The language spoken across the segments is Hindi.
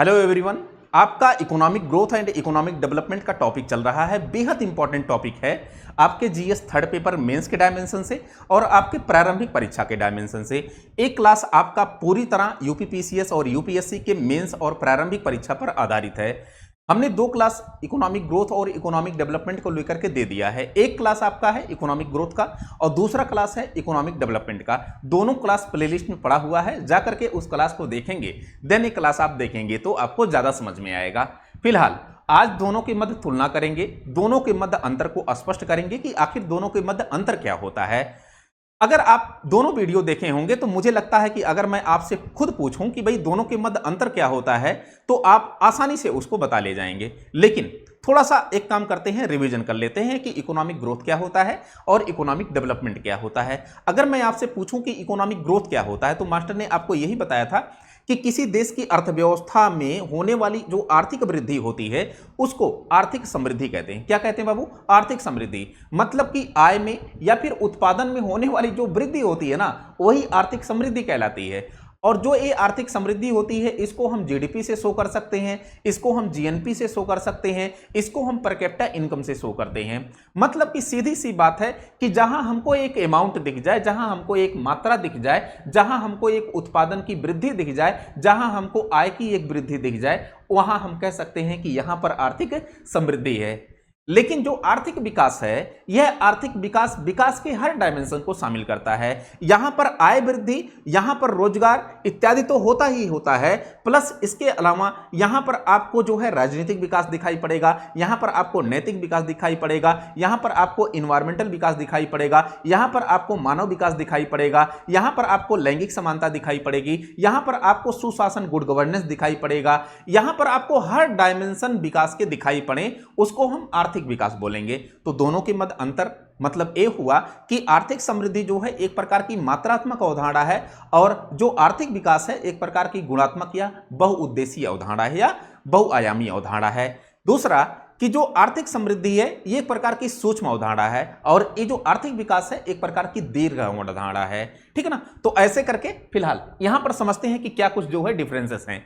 हेलो एवरीवन, आपका economic growth and economic development का टॉपिक चल रहा है। बेहद इंपॉर्टेंट टॉपिक है आपके जीएस थर्ड पेपर मेंस के डायमेंशन से और आपके प्रारंभिक परीक्षा के डायमेंशन से। एक क्लास आपका पूरी तरह यूपीपीसीएस और यूपीएससी के मेंस और प्रारंभिक परीक्षा पर आधारित है। हमने दो क्लास इकोनॉमिक ग्रोथ और इकोनॉमिक डेवलपमेंट को लेकर के दे दिया है। एक क्लास आपका है इकोनॉमिक ग्रोथ का और दूसरा क्लास है इकोनॉमिक डेवलपमेंट का। दोनों क्लास प्लेलिस्ट में पड़ा हुआ है, जाकर के उस क्लास को देखेंगे, देन एक क्लास आप देखेंगे तो आपको ज्यादा समझ में आएगा। फिलहाल आज दोनों के मध्य तुलना करेंगे, दोनों के मध्य अंतर को स्पष्ट करेंगे कि आखिर दोनों के मध्य अंतर क्या होता है। अगर आप दोनों वीडियो देखे होंगे तो मुझे लगता है कि अगर मैं आपसे खुद पूछूं कि भाई दोनों के मध्य अंतर क्या होता है तो आप आसानी से उसको बता ले जाएंगे। लेकिन थोड़ा सा एक काम करते हैं, रिवीजन कर लेते हैं कि इकोनॉमिक ग्रोथ क्या होता है और इकोनॉमिक डेवलपमेंट क्या होता है। अगर मैं आपसे पूछूं कि इकोनॉमिक ग्रोथ क्या होता है तो मास्टर ने आपको यही बताया था कि किसी देश की अर्थव्यवस्था में होने वाली जो आर्थिक वृद्धि होती है उसको आर्थिक समृद्धि कहते हैं। क्या कहते हैं बाबू? आर्थिक समृद्धि। मतलब कि आय में या फिर उत्पादन में होने वाली जो वृद्धि होती है ना, वही आर्थिक समृद्धि कहलाती है। और जो ये आर्थिक समृद्धि होती है इसको हम जीडीपी से शो कर सकते हैं, इसको हम जीएनपी से शो कर सकते हैं, इसको हम पर कैपिटा इनकम से शो करते हैं। मतलब कि सीधी सी बात है कि जहां हमको एक अमाउंट दिख जाए, जहां हमको एक मात्रा दिख जाए, जहां हमको एक उत्पादन की वृद्धि दिख जाए, जहां हमको आय की एक वृद्धि दिख जाए, वहां हम कह सकते हैं कि यहां पर आर्थिक समृद्धि है। लेकिन जो आर्थिक विकास है, यह आर्थिक विकास विकास के हर डायमेंशन को शामिल करता है। यहां पर आय वृद्धि, यहां पर रोजगार इत्यादि तो होता ही होता है, प्लस इसके अलावा यहां पर आपको जो है राजनीतिक विकास दिखाई पड़ेगा, यहां पर आपको नैतिक विकास दिखाई पड़ेगा, यहां पर आपको इन्वायरमेंटल विकास दिखाई पड़ेगा, यहां पर आपको मानव विकास दिखाई पड़ेगा, यहां पर आपको लैंगिक समानता दिखाई पड़ेगी, यहां पर आपको सुशासन गुड गवर्नेंस दिखाई पड़ेगा। यहां पर आपको हर डायमेंशन विकास के दिखाई पड़े उसको हम आर्थिक विकास बोलेंगे। तो दोनों के मध्य अंतर मतलब ये हुआ कि आर्थिक समृद्धि जो है एक प्रकार की मात्रात्मक अवधारणा है और जो आर्थिक विकास है एक प्रकार की गुणात्मक या बहुउद्देशीय अवधारणा है या बहुआयामी अवधारणा है। दूसरा कि जो आर्थिक समृद्धि है ये एक प्रकार की सूक्ष्म अवधारणा है और ये जो आर्थिक विकास है एक प्रकार की दीर्घ अवधारणा है। ठीक है ना? तो ऐसे करके फिलहाल यहां पर समझते हैं कि क्या कुछ जो है डिफरेंसेस हैं।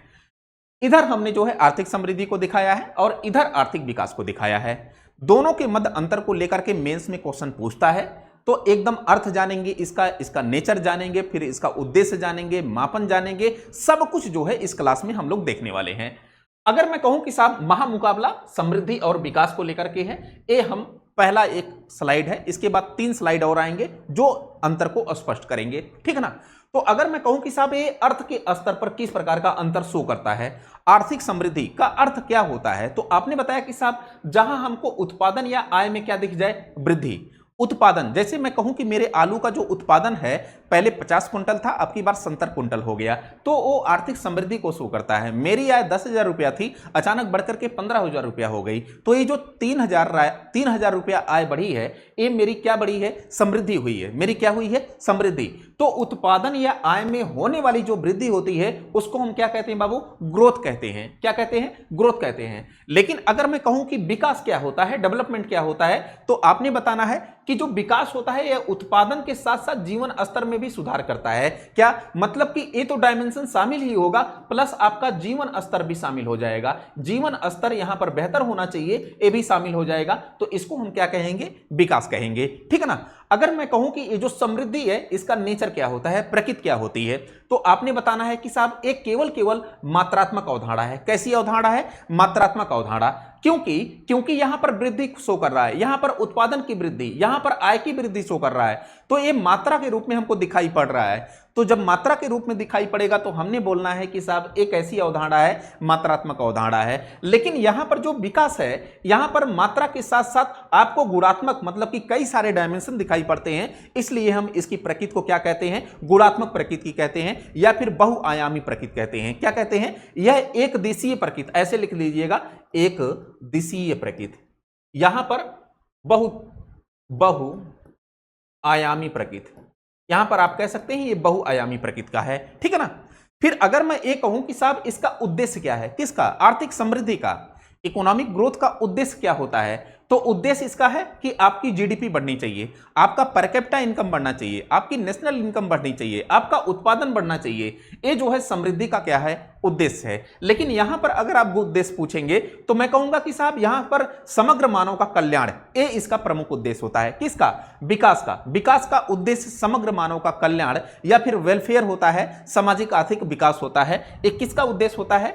इधर हमने जो है आर्थिक समृद्धि को दिखाया है और इधर आर्थिक विकास को दिखाया है। दोनों के मध्य अंतर को लेकर के मेंस में क्वेश्चन पूछता है तो एकदम अर्थ जानेंगे, इसका नेचर जानेंगे, फिर इसका उद्देश्य जानेंगे, मापन जानेंगे, सब कुछ जो है इस क्लास में हम लोग देखने वाले हैं। अगर मैं कहूं कि साहब महामुकाबला समृद्धि और विकास को लेकर के है, ये हम पहला एक स्लाइड है, इसके बाद 3 स्लाइड और आएंगे जो अंतर को स्पष्ट करेंगे। ठीक है ना? तो अगर मैं कहूं कि साहब ये अर्थ के स्तर पर किस प्रकार का अंतर शो करता है, आर्थिक समृद्धि का अर्थ क्या होता है, तो आपने बताया कि साहब जहां हमको उत्पादन या आय में क्या दिख जाए, वृद्धि। उत्पादन, जैसे मैं कहूं कि मेरे आलू का जो उत्पादन है पहले 50 कुंटल था, अब की बार 70 कुंटल हो गया, तो वो आर्थिक समृद्धि को शो करता है। मेरी आय 10,000 रुपया थी, अचानक बढ़कर के 15,000 रुपया हो गई, तो ये जो 3,000 रुपया आय बढ़ी है, ये मेरी क्या बढ़ी है, समृद्धि हुई है। मेरी क्या हुई है, समृद्धि। तो उत्पादन या आय में होने वाली जो वृद्धि होती है उसको हम क्या कहते हैं बाबू, ग्रोथ कहते हैं। क्या कहते हैं, ग्रोथ कहते हैं। लेकिन अगर मैं कहूं कि विकास क्या होता है, डेवलपमेंट क्या होता है, तो आपने बताना है कि जो विकास होता है यह उत्पादन के साथ साथ जीवन स्तर में भी सुधार करता है। क्या मतलब कि ये तो डायमेंशन शामिल ही होगा, प्लस आपका जीवन स्तर भी शामिल हो जाएगा। जीवन स्तर यहां पर बेहतर होना चाहिए, ये भी शामिल हो जाएगा, तो इसको हम क्या कहेंगे, विकास कहेंगे। ठीक है ना? अगर मैं कहूं कि ये जो समृद्धि है इसका नेचर क्या होता है, प्रकृति क्या होती है, तो आपने बताना है कि साहब एक केवल मात्रात्मक अवधारणा है। कैसी अवधारणा है, मात्रात्मक अवधारणा। क्योंकि यहां पर वृद्धि शो कर रहा है, यहां पर उत्पादन की वृद्धि, यहां पर आय की वृद्धि शो कर रहा है, तो ये मात्रा के रूप में हमको दिखाई पड़ रहा है। तो जब मात्रा के रूप में दिखाई पड़ेगा तो हमने बोलना है कि साहब एक ऐसी अवधारणा है, मात्रात्मक अवधारणा है। लेकिन यहां पर जो विकास है, यहां पर मात्रा के साथ साथ आपको गुणात्मक मतलब कि कई सारे डायमेंशन दिखाई पड़ते हैं, इसलिए हम इसकी प्रकृति को क्या कहते हैं, गुणात्मक प्रकृति कहते हैं या फिर बहुआयामी प्रकृति कहते हैं। क्या कहते हैं, यह एक दिशीय प्रकृति, ऐसे लिख लीजिएगा, एक दिशीय प्रकृति। यहां पर बहुआयामी प्रकृति, यहां पर आप कह सकते हैं ये बहुआयामी प्रकृति का है। ठीक है ना? फिर अगर मैं ये कहूं कि साहब इसका उद्देश्य क्या है, किसका, आर्थिक समृद्धि का, इकोनॉमिक ग्रोथ का उद्देश्य क्या होता है, तो उद्देश्य इसका है कि आपकी जीडीपी बढ़नी चाहिए, आपका पर कैपिटा इनकम बढ़ना चाहिए, आपकी नेशनल इनकम बढ़नी चाहिए, आपका उत्पादन बढ़ना चाहिए। ये जो है समृद्धि का क्या है, उद्देश्य है। लेकिन यहां पर अगर आप उद्देश्य पूछेंगे तो मैं कहूंगा कि साहब यहां पर समग्र मानव का कल्याण ये इसका प्रमुख उद्देश्य होता है। किसका? विकास का। विकास का उद्देश्य समग्र मानव का कल्याण या फिर वेलफेयर होता है, सामाजिक आर्थिक विकास होता है। एक किसका उद्देश्य होता है?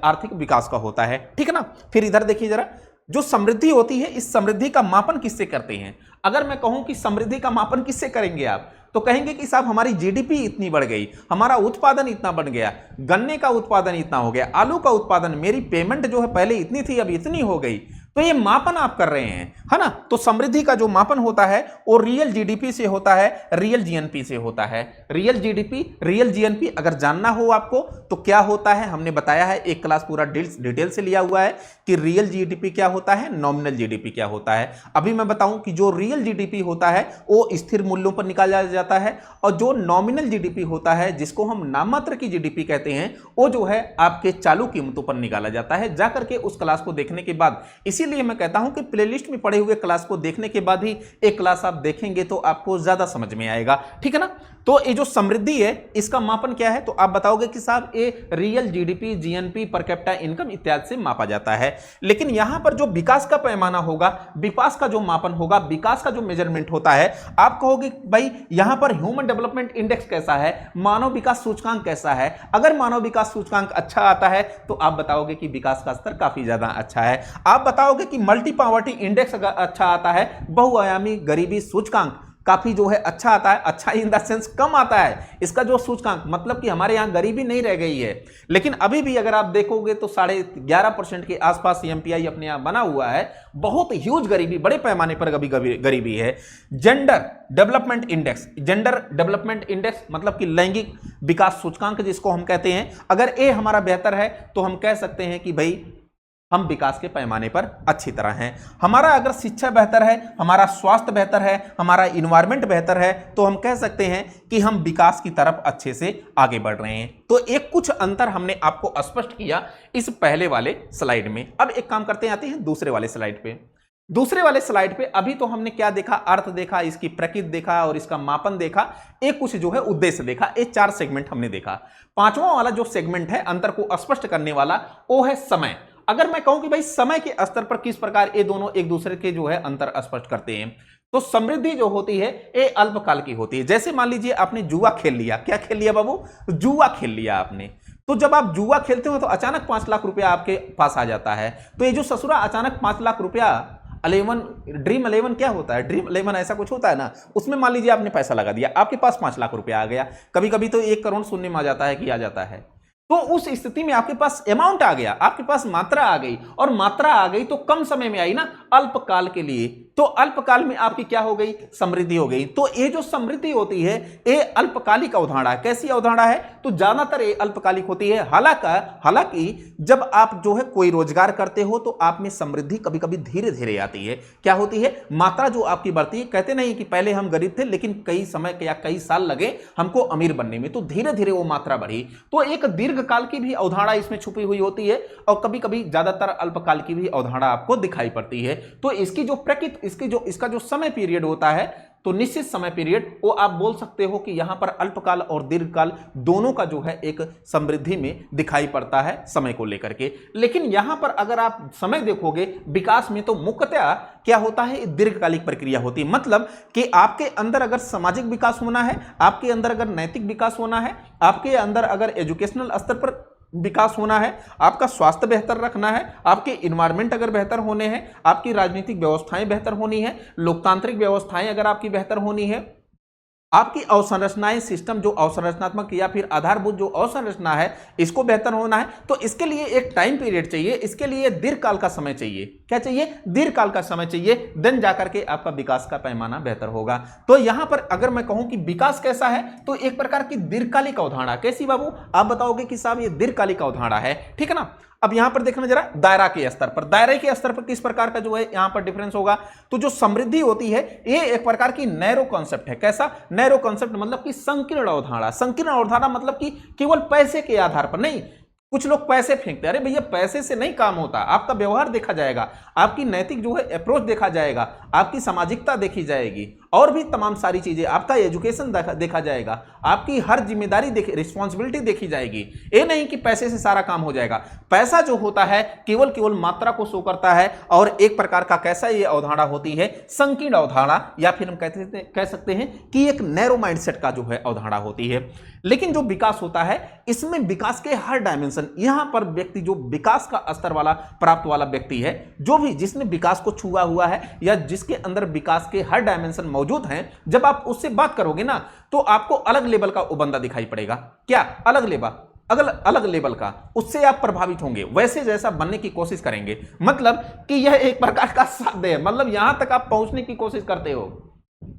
आर्थिक विकास का होता है, ठीक है ना। फिर इधर देखिए जरा, जो समृद्धि होती है इस समृद्धि का मापन किससे करते हैं? अगर मैं कहूं कि समृद्धि का मापन किससे करेंगे आप, तो कहेंगे कि साहब हमारी जीडीपी इतनी बढ़ गई, हमारा उत्पादन इतना बढ़ गया, गन्ने का उत्पादन इतना हो गया, आलू का उत्पादन, मेरी पेमेंट जो है पहले इतनी थी अब इतनी हो गई। तो ये मापन आप कर रहे हैं, है ना। तो समृद्धि का जो मापन होता है वो रियल जीडीपी से होता है, रियल जीएनपी से होता है। रियल जीडीपी, रियल जीएनपी अगर जानना हो आपको तो क्या होता है, हमने बताया है, एक क्लास पूरा डिटेल से लिया हुआ है कि रियल जीडीपी क्या होता है, नॉमिनल जीडीपी क्या होता है। अभी मैं बताऊं कि जो रियल जीडीपी होता है वो स्थिर मूल्यों पर निकाला जाता है, और जो नॉमिनल जीडीपी होता है जिसको हम नाममात्र की जीडीपी कहते हैं वो जो है आपके चालू कीमतों पर निकाला जाता है। जाकर के उस क्लास को देखने के बाद, इसीलिए मैं कहता हूं कि प्लेलिस्ट में पड़े हुए क्लास को देखने के बाद ही एक क्लास आप देखेंगे तो आपको ज्यादा समझ में आएगा, ठीक है ना। तो ये जो समृद्धि है इसका मापन क्या है, तो आप बताओगे कि साहब ये real GDP, GNP, per capita income इत्यादि से मापा जाता है। लेकिन यहां पर जो विकास का पैमाना होगा, विकास का जो मापन होगा, विकास का जो मेजरमेंट होता है, आप कहोगे भाई यहां पर ह्यूमन डेवलपमेंट इंडेक्स कैसा है, मानव विकास सूचकांक कैसा है। अगर मानव विकास सूचकांक अच्छा आता है तो आप बताओगे कि विकास का स्तर काफी ज्यादा अच्छा है। आप बताओगे कि मल्टी पॉवर्टी इंडेक्स अगर अच्छा आता है, बहुआयामी गरीबी सूचकांक काफी जो है अच्छा आता है, अच्छा इन द सेंस कम आता है इसका जो सूचकांक, मतलब कि हमारे यहाँ गरीबी नहीं रह गई है। लेकिन अभी भी अगर आप देखोगे तो 11.5% के आसपास एमपीआई अपने यहाँ बना हुआ है, बहुत ह्यूज गरीबी, बड़े पैमाने पर अभी गरीबी है। Gender development index, gender development index मतलब कि लैंगिक विकास सूचकांक जिसको हम कहते हैं, अगर ये हमारा बेहतर है तो हम कह सकते हैं कि भाई हम विकास के पैमाने पर अच्छी तरह हैं। हमारा अगर शिक्षा बेहतर है, हमारा स्वास्थ्य बेहतर है, हमारा इन्वायरमेंट बेहतर है, तो हम कह सकते हैं कि हम विकास की तरफ अच्छे से आगे बढ़ रहे हैं। तो एक कुछ अंतर हमने आपको स्पष्ट किया इस पहले वाले स्लाइड में। अब एक काम करते हैं, आते हैं दूसरे वाले स्लाइड पे। दूसरे वाले स्लाइड पे अभी तो हमने क्या देखा, अर्थ देखा, इसकी प्रकृति देखा और इसका मापन देखा, एक कुछ जो है उद्देश्य देखा। ये 4 सेगमेंट हमने देखा। पांचवा वाला जो सेगमेंट है अंतर को स्पष्ट करने वाला, वो है समय। अगर मैं कहूं कि भाई समय के स्तर पर किस प्रकार ये दोनों एक दूसरे के जो है अंतर स्पष्ट करते हैं, तो समृद्धि जो होती है ये अल्पकाल की होती है। जैसे मान लीजिए आपने जुआ खेल लिया, क्या खेल लिया बाबू, जुआ खेल लिया आपने। तो जब आप जुआ खेलते हो तो अचानक 5 लाख रुपया आपके पास आ जाता है। तो ये जो ससुरा अचानक 5 लाख रुपया, ड्रीम 11 क्या होता है, ड्रीम 11 ऐसा कुछ होता है ना, उसमें मान लीजिए आपने पैसा लगा दिया, आपके पास 5 लाख रुपया आ गया। कभी कभी तो 1 करोड़ सुनने में आ जाता है कि आ जाता है। तो उस स्थिति में आपके पास अमाउंट आ गया, आपके पास मात्रा आ गई, और मात्रा आ गई तो कम समय में आई ना, अल्पकाल के लिए। तो अल्पकाल में आपकी क्या हो गई, समृद्धि हो गई। तो ये जो समृद्धि होती है ये अल्पकालिक अवधारणा है। कैसी अवधारणा है, तो ज्यादातर ये अल्पकालिक होती है। हालांकि जब आप जो है कोई रोजगार करते हो तो आप में समृद्धि कभी कभी धीरे धीरे आती है। क्या होती है, मात्रा जो आपकी बढ़ती है। कहते नहीं कि पहले हम गरीब थे लेकिन कई समय या कई साल लगे हमको अमीर बनने में, तो धीरे धीरे वो मात्रा बढ़ी। तो एक दीर्घकाल की भी अवधारणा इसमें छुपी हुई होती है, और कभी कभी ज्यादातर अल्पकाल की भी अवधारणा आपको दिखाई पड़ती है। तो इसकी जो प्रकृति, इसका जो समय पीरियड होता है, तो निश्चित समय पीरियड, वो आप बोल सकते हो कि यहां पर अल्पकाल और दीर्घकाल दोनों का जो है एक समृद्धि में दिखाई पड़ता है समय को लेकर के। लेकिन यहां पर अगर आप समय देखोगे विकास में, तो मुख्यतः क्या होता है, दीर्घकालिक प्रक्रिया होती है। मतलब कि आपके अंदर अगर सामाजिक विकास होना है, आपके अंदर अगर नैतिक विकास होना है, आपके अंदर अगर एजुकेशनल स्तर पर विकास होना है, आपका स्वास्थ्य बेहतर रखना है, आपके इन्वायरमेंट अगर बेहतर होने हैं, आपकी राजनीतिक व्यवस्थाएं बेहतर होनी है, लोकतांत्रिक व्यवस्थाएं अगर आपकी बेहतर होनी है, आपकी अवसंरचनाएं, सिस्टम जो अवसंरचनात्मक या फिर आधारभूत जो अवसंरचना है इसको बेहतर होना है, तो इसके लिए एक टाइम पीरियड चाहिए, इसके लिए दीर्घकाल का समय चाहिए। क्या चाहिए, दीर्घकाल का समय चाहिए, देन जाकर के आपका विकास का पैमाना बेहतर होगा। तो यहां पर अगर मैं कहूं कि विकास कैसा है, तो एक प्रकार की दीर्घकालिक अवधारणा। कैसी बाबू, आप बताओगे कि साहब ये दीर्घकालिक अवधारणा है, ठीक है ना। अब यहां पर देखना जरा दायरा के स्तर पर, दायरे के स्तर पर किस प्रकार का जो है यहां पर डिफरेंस होगा। तो जो समृद्धि होती है ये एक प्रकार की नैरो कॉन्सेप्ट है। कैसा, नैरो कॉन्सेप्ट मतलब कि संकीर्ण अवधारणा। संकीर्ण अवधारणा मतलब कि केवल पैसे के आधार पर नहीं, कुछ लोग पैसे फेंकते हैं, अरे भैया पैसे से नहीं काम होता, आपका व्यवहार देखा जाएगा, आपकी नैतिक जो है अप्रोच देखा जाएगा, आपकी सामाजिकता देखी जाएगी, और भी तमाम सारी चीजें, आपका एजुकेशन देखा जाएगा, आपकी हर जिम्मेदारी रिस्पॉन्सिबिलिटी देखी जाएगी। ये नहीं कि पैसे से सारा काम हो जाएगा। पैसा जो होता है केवल केवल मात्रा को शो करता है, और एक प्रकार का कैसा ये अवधारणा होती है, संकीर्ण अवधारणा, या फिर हम कह सकते हैं कि एक नैरो माइंडसेट का जो है अवधारणा होती है। लेकिन जो विकास होता है, इसमें विकास के हर डायमेंशन, यहां पर व्यक्ति जो विकास का स्तर वाला प्राप्त वाला व्यक्ति है, जो भी जिसने विकास को छुआ हुआ है या जिसके अंदर विकास के हर डायमेंशन मौजूद हैं, जब आप उससे बात करोगे ना, तो आपको अलग लेवल का वो बंदा दिखाई पड़ेगा। क्या अलग लेवल, अलग लेवल का, उससे आप प्रभावित होंगे, वैसे जैसा बनने की कोशिश करेंगे। मतलब कि यह एक प्रकार का साध्य है, मतलब यहां तक आप पहुंचने की कोशिश करते हो,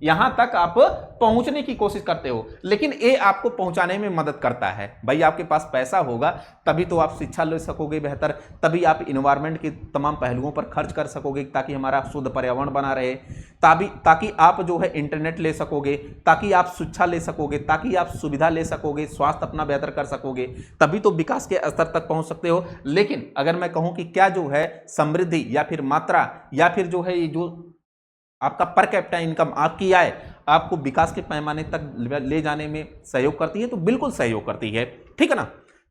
यहां तक आप पहुंचने की कोशिश करते हो, लेकिन ये आपको पहुंचाने में मदद करता है। भाई आपके पास पैसा होगा तभी तो आप शिक्षा ले सकोगे बेहतर, तभी आप इन्वायरमेंट के तमाम पहलुओं पर खर्च कर सकोगे ताकि हमारा शुद्ध पर्यावरण बना रहे, ताकि आप जो है इंटरनेट ले सकोगे, ताकि आप शिक्षा ले सकोगे, ताकि आप सुविधा ले सकोगे, स्वास्थ्य अपना बेहतर कर सकोगे, तभी तो विकास के स्तर तक पहुंच सकते हो। लेकिन अगर मैं कहूं कि क्या जो है समृद्धि या फिर मात्रा या फिर जो है ये जो आपका पर कैपिटा इनकम, आपकी आय आपको विकास के पैमाने तक ले जाने में सहयोग करती है, तो बिल्कुल सहयोग करती है, ठीक है ना।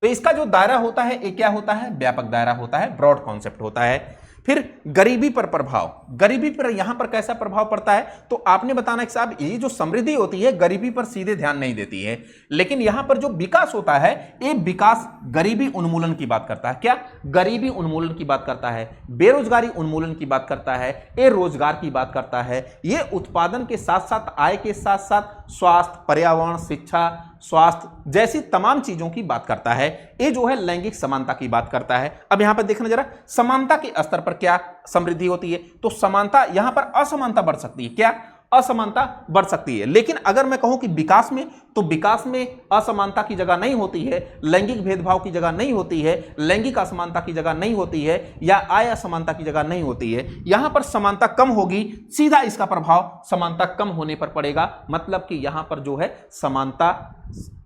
तो इसका जो दायरा होता है ये क्या होता है, व्यापक दायरा होता है, ब्रॉड कॉन्सेप्ट होता है। फिर गरीबी पर प्रभाव, गरीबी पर यहां पर कैसा प्रभाव पड़ता है, तो आपने बताना कि साहब ये जो समृद्धि होती है गरीबी पर सीधे ध्यान नहीं देती है, लेकिन यहां पर जो विकास होता है ये विकास गरीबी उन्मूलन की बात करता है। क्या गरीबी उन्मूलन की बात करता है, बेरोजगारी उन्मूलन की बात करता है, ये रोजगार की बात करता है, ये उत्पादन के साथ साथ आय के साथ साथ स्वास्थ्य, पर्यावरण, शिक्षा, स्वास्थ्य जैसी तमाम चीजों की बात करता है। ये जो है लैंगिक समानता की बात करता है। अब यहां पर देखना जरा, समानता के स्तर पर क्या समृद्धि होती है, तो समानता, यहां पर असमानता बढ़ सकती है। क्या असमानता बढ़ सकती है। लेकिन अगर मैं कहूं कि विकास में, तो विकास में असमानता की जगह नहीं होती है, लैंगिक भेदभाव की जगह नहीं होती है, लैंगिक असमानता की जगह नहीं होती है, या आय असमानता की जगह नहीं होती है। यहां पर समानता कम होगी, सीधा इसका प्रभाव समानता कम होने पर पड़ेगा। मतलब कि यहां पर जो है समानता,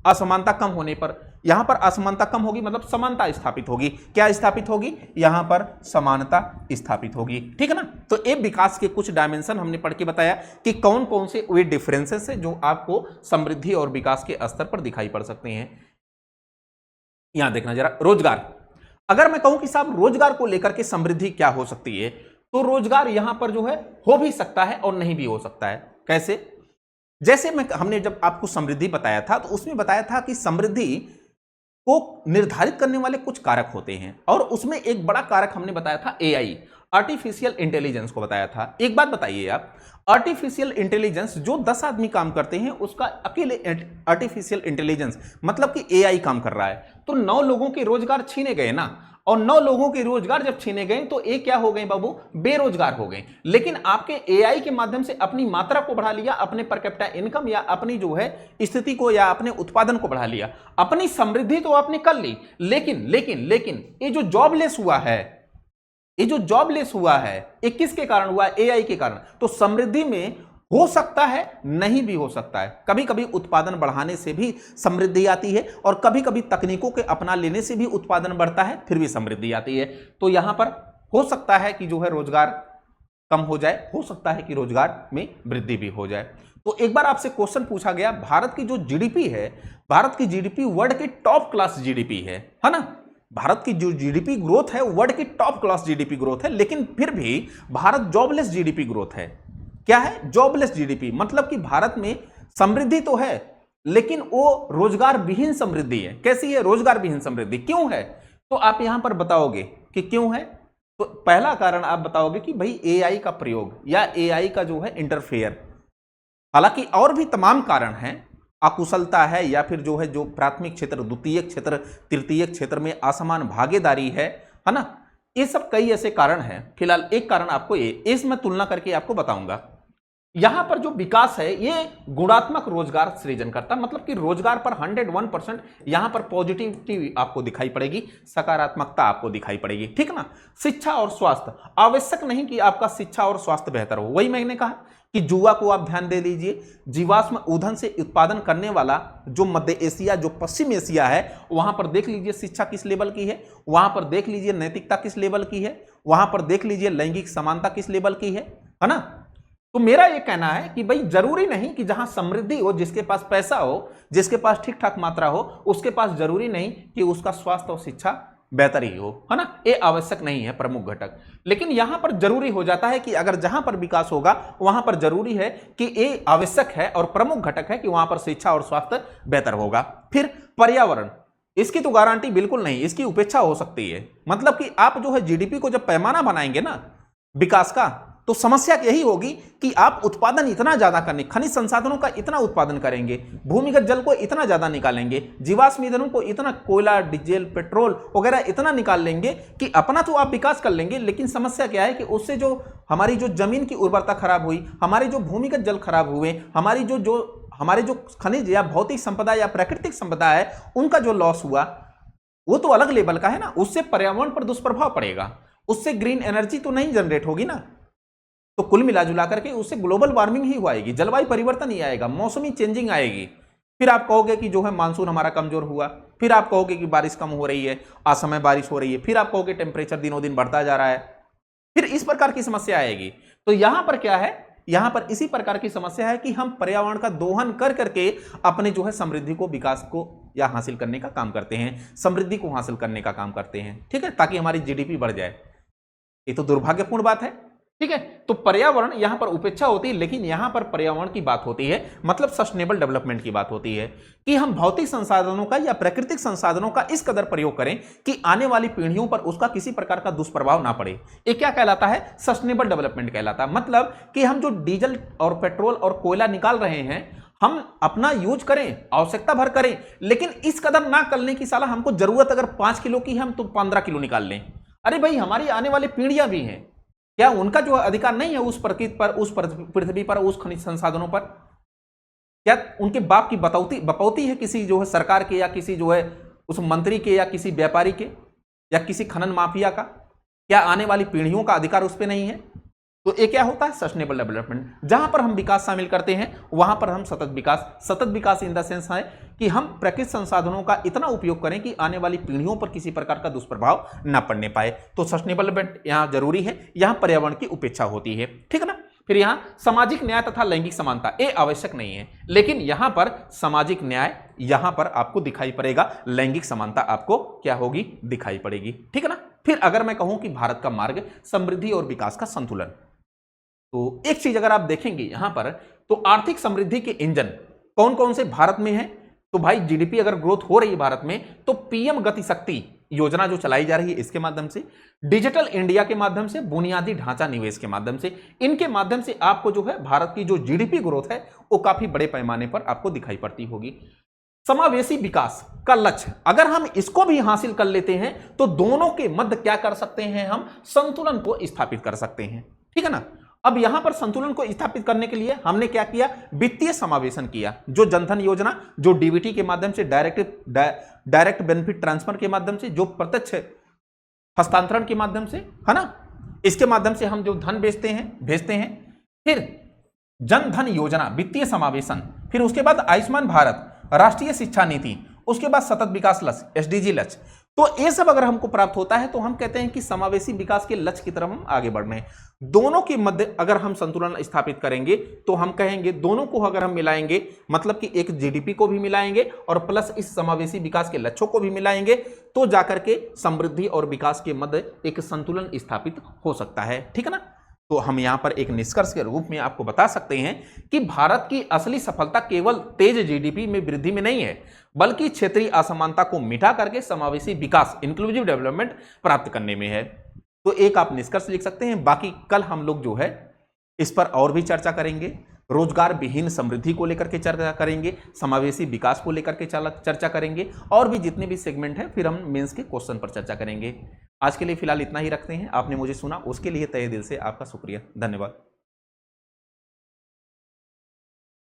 असमानता कम होने पर, यहां पर असमानता कम होगी मतलब समानता स्थापित होगी। क्या स्थापित होगी, यहां पर समानता स्थापित होगी, ठीक है ना। तो ये विकास के कुछ डायमेंशन हमने पढ़ के बताया कि कौन कौन से वे डिफरेंसेस है जो आपको समृद्धि और विकास के स्तर पर दिखाई पड़ सकते हैं। यहां देखना जरा, रोजगार। अगर मैं कहूं कि साहब रोजगार को लेकर के समृद्धि क्या हो सकती है, तो रोजगार यहां पर जो है हो भी सकता है और नहीं भी हो सकता है। कैसे, जैसे हमने जब आपको समृद्धि बताया था तो उसमें बताया था कि समृद्धि को निर्धारित करने वाले कुछ कारक होते हैं, और उसमें एक बड़ा कारक हमने बताया था एआई, आर्टिफिशियल इंटेलिजेंस को बताया था। एक बात बताइए आप, आर्टिफिशियल इंटेलिजेंस जो 10 आदमी काम करते हैं उसका अकेले आर्टिफिशियल इंटेलिजेंस मतलब कि एआई काम कर रहा है, तो 9 लोगों के रोजगार छीने गए ना, और 9 लोगों के रोजगार जब छीने गए तो एक क्या हो गए बाबू, बेरोजगार हो गए। लेकिन आपके एआई के माध्यम से अपनी मात्रा को बढ़ा लिया, अपने पर कैपिटा इनकम या अपनी जो है स्थिति को या अपने उत्पादन को बढ़ा लिया, अपनी समृद्धि तो आपने कर ली। लेकिन ये जो जॉबलेस हुआ है, ये जो जॉबलेस हुआ है, ये किसके कारण हुआ है, एआई के कारण। तो समृद्धि में हो सकता है, नहीं भी हो सकता है। कभी कभी उत्पादन बढ़ाने से भी समृद्धि आती है, और कभी कभी तकनीकों के अपना लेने से भी उत्पादन बढ़ता है, फिर भी समृद्धि आती है। तो यहां पर हो सकता है कि जो है रोजगार कम हो जाए, हो सकता है कि रोजगार में वृद्धि भी हो जाए। तो एक बार आपसे क्वेश्चन पूछा गया, भारत की जो जीडीपी है, भारत की जीडीपी वर्ल्ड की टॉप क्लास जीडीपी है ना। भारत की जो जीडीपी ग्रोथ है वर्ल्ड की टॉप क्लास जीडीपी ग्रोथ है, लेकिन फिर भी भारत जॉबलेस जीडीपी ग्रोथ है। क्या है, जॉबलेस जीडीपी, मतलब कि भारत में समृद्धि तो है लेकिन वो रोजगार विहीन समृद्धि है। कैसी है, रोजगार विहीन समृद्धि। क्यों है, तो आप यहां पर बताओगे कि क्यों है, तो पहला कारण आप बताओगे कि भाई एआई का प्रयोग या एआई का जो है इंटरफेयर। हालांकि और भी तमाम कारण हैं, अकुशलता है, या फिर जो है जो प्राथमिक क्षेत्र, द्वितीय क्षेत्र, तृतीय क्षेत्र में असमान भागीदारी है ना। ये सब कई ऐसे कारण हैं। फिलहाल एक कारण आपको इसमें तुलना करके आपको बताऊंगा। यहां पर जो विकास है ये गुणात्मक रोजगार सृजन करता है, मतलब कि रोजगार पर 101% यहां पर पॉजिटिविटी आपको दिखाई पड़ेगी, सकारात्मकता आपको दिखाई पड़ेगी, ठीक ना। शिक्षा और स्वास्थ्य, आवश्यक नहीं कि आपका शिक्षा और स्वास्थ्य बेहतर हो, वही मैंने कहा कि जुआ को आप ध्यान दे लीजिए, जीवाश्म ईंधन से उत्पादन करने वाला जो मध्य एशिया, जो पश्चिम एशिया है, वहां पर देख लीजिए शिक्षा किस लेवल की है, वहां पर देख लीजिए नैतिकता किस लेवल की है, वहां पर देख लीजिए लैंगिक समानता किस लेवल की है ना। तो मेरा यह कहना है कि भाई जरूरी नहीं कि जहां समृद्धि हो, जिसके पास पैसा हो, जिसके पास ठीक ठाक मात्रा हो, उसके पास जरूरी नहीं कि उसका स्वास्थ्य और शिक्षा बेहतर ही हो, है ना। ये आवश्यक नहीं है प्रमुख घटक, लेकिन यहां पर जरूरी हो जाता है कि अगर जहां पर विकास होगा वहां पर जरूरी है कि ये आवश्यक है और प्रमुख घटक है कि वहां पर शिक्षा और स्वास्थ्य बेहतर होगा। फिर पर्यावरण, इसकी तो गारंटी बिल्कुल नहीं, इसकी उपेक्षा हो सकती है। मतलब कि आप जो है जीडीपी को जब पैमाना बनाएंगे ना विकास का, तो समस्या यही होगी कि आप उत्पादन इतना ज्यादा करने, खनिज संसाधनों का इतना उत्पादन करेंगे, भूमिगत जल को इतना ज्यादा निकालेंगे, जीवाश्म ईंधनों को इतना, कोयला, डीजल, पेट्रोल वगैरह इतना निकाल लेंगे कि अपना तो आप विकास कर लेंगे, लेकिन समस्या क्या है कि उससे जो हमारी जो जमीन की उर्वरता खराब हुई, हमारे जो भूमिगत जल खराब हुए, हमारे जो खनिज या भौतिक संपदा या प्राकृतिक संपदा है उनका जो लॉस हुआ वो तो अलग लेवल का है ना। उससे पर्यावरण पर दुष्प्रभाव पड़ेगा, उससे ग्रीन एनर्जी तो नहीं जनरेट होगी ना। तो कुल मिला जुला करके उससे ग्लोबल वार्मिंग ही आएगी, जलवायु परिवर्तन ही आएगा, मौसमी चेंजिंग आएगी। फिर आप कहोगे कि जो है मानसून हमारा कमजोर हुआ, फिर आप कहोगे कि बारिश कम हो रही है, असमय बारिश हो रही है, फिर आप कहोगे टेम्परेचर दिनों दिन बढ़ता जा रहा है, फिर इस प्रकार की समस्या आएगी। तो यहां पर क्या है, यहां पर इसी प्रकार की समस्या है कि हम पर्यावरण का दोहन कर करके अपने जो है समृद्धि को, विकास को या हासिल करने का काम करते हैं, समृद्धि को हासिल करने का काम करते हैं, ठीक है, ताकि हमारी जीडीपी बढ़ जाए। ये तो दुर्भाग्यपूर्ण बात है, ठीक है। तो पर्यावरण यहां पर उपेक्षा होती है, लेकिन यहां पर पर्यावरण की बात होती है, मतलब सस्टेनेबल डेवलपमेंट की बात होती है कि हम भौतिक संसाधनों का या प्राकृतिक संसाधनों का इस कदर प्रयोग करें कि आने वाली पीढ़ियों पर उसका किसी प्रकार का दुष्प्रभाव ना पड़े। ये क्या कहलाता है, सस्टेनेबल डेवलपमेंट कहलाता है। मतलब कि हम जो डीजल और पेट्रोल और कोयला निकाल रहे हैं, हम अपना यूज करें, आवश्यकता भर करें, लेकिन इस कदर ना करने की साला हमको जरूरत अगर 5 किलो की है, हम तो 15 किलो निकाल लें। अरे भाई, हमारी आने वाली पीढ़ियां भी हैं, क्या उनका जो अधिकार नहीं है उस प्रकृति पर, उस पृथ्वी पर, उस खनिज संसाधनों पर? क्या उनके बाप की बपौती है किसी जो है सरकार के, या किसी जो है उस मंत्री के, या किसी व्यापारी के, या किसी खनन माफिया का? क्या आने वाली पीढ़ियों का अधिकार उस पर नहीं है? तो ये क्या होता है, सस्टेनेबल डेवलपमेंट। जहां पर हम विकास शामिल करते हैं वहां पर हम सतत विकास इन द सेंस है कि हम प्राकृतिक संसाधनों का इतना उपयोग करें कि आने वाली पीढ़ियों पर किसी प्रकार का दुष्प्रभाव न पड़ने पाए। तो सस्टेनेबल डेवलपमेंट यहां जरूरी है, यहां पर्यावरण की उपेक्षा होती है, ठीक है ना। फिर यहां सामाजिक न्याय तथा लैंगिक समानता, ये आवश्यक नहीं है, लेकिन यहां पर सामाजिक न्याय यहां पर आपको दिखाई पड़ेगा, लैंगिक समानता आपको क्या होगी, दिखाई पड़ेगी, ठीक है ना। फिर अगर मैं कहूं कि भारत का मार्ग समृद्धि और विकास का संतुलन, तो एक चीज अगर आप देखेंगे यहां पर, तो आर्थिक समृद्धि के इंजन कौन कौन से भारत में है। तो भाई जीडीपी अगर ग्रोथ हो रही है भारत में, तो पीएम गति शक्ति योजना जो चलाई जा रही है इसके माध्यम से, डिजिटल इंडिया के माध्यम से, बुनियादी ढांचा निवेश के माध्यम से, इनके माध्यम से आपको जो है भारत की जो जीडीपी ग्रोथ है वो काफी बड़े पैमाने पर आपको दिखाई पड़ती होगी। समावेशी विकास का लक्ष्य अगर हम इसको भी हासिल कर लेते हैं तो दोनों के मध्य क्या कर सकते हैं, हम संतुलन को स्थापित कर सकते हैं, ठीक है ना। अब यहां पर संतुलन को स्थापित करने के लिए हमने क्या किया, वित्तीय समावेशन किया। जो जनधन योजना, जो डीबीटी के माध्यम से, डायरेक्ट बेनिफिट ट्रांसफर के माध्यम से, जो प्रत्यक्ष हस्तांतरण के माध्यम से, है ना, इसके माध्यम से हम जो धन भेजते हैं। फिर जन धन योजना, वित्तीय समावेशन, फिर उसके बाद आयुष्मान भारत, राष्ट्रीय शिक्षा नीति, उसके बाद सतत विकास लक्ष्य, एसडीजी लक्ष्य। तो ये सब अगर हमको प्राप्त होता है तो हम कहते हैं कि समावेशी विकास के लक्ष्य की तरफ हम आगे बढ़ रहे हैं। दोनों के मध्य अगर हम संतुलन स्थापित करेंगे तो हम कहेंगे, दोनों को अगर हम मिलाएंगे, मतलब कि एक जीडीपी को भी मिलाएंगे और प्लस इस समावेशी विकास के लक्ष्यों को भी मिलाएंगे, तो जाकर के समृद्धि और विकास के मध्य एक संतुलन स्थापित हो सकता है, ठीक है ना। तो हम यहां पर एक निष्कर्ष के रूप में आपको बता सकते हैं कि भारत की असली सफलता केवल तेज जीडीपी में वृद्धि में नहीं है, बल्कि क्षेत्रीय असमानता को मिटा करके समावेशी विकास, इंक्लूसिव डेवलपमेंट प्राप्त करने में है। तो एक आप निष्कर्ष लिख सकते हैं। बाकी कल हम लोग जो है इस पर और भी चर्चा करेंगे, रोजगार विहीन समृद्धि को लेकर के चर्चा करेंगे, समावेशी विकास को लेकर के चर्चा करेंगे, और भी जितने भी सेगमेंट हैं फिर हम मेंस के क्वेश्चन पर चर्चा करेंगे। आज के लिए फिलहाल इतना ही रखते हैं। आपने मुझे सुना उसके लिए तहे दिल से आपका शुक्रिया, धन्यवाद।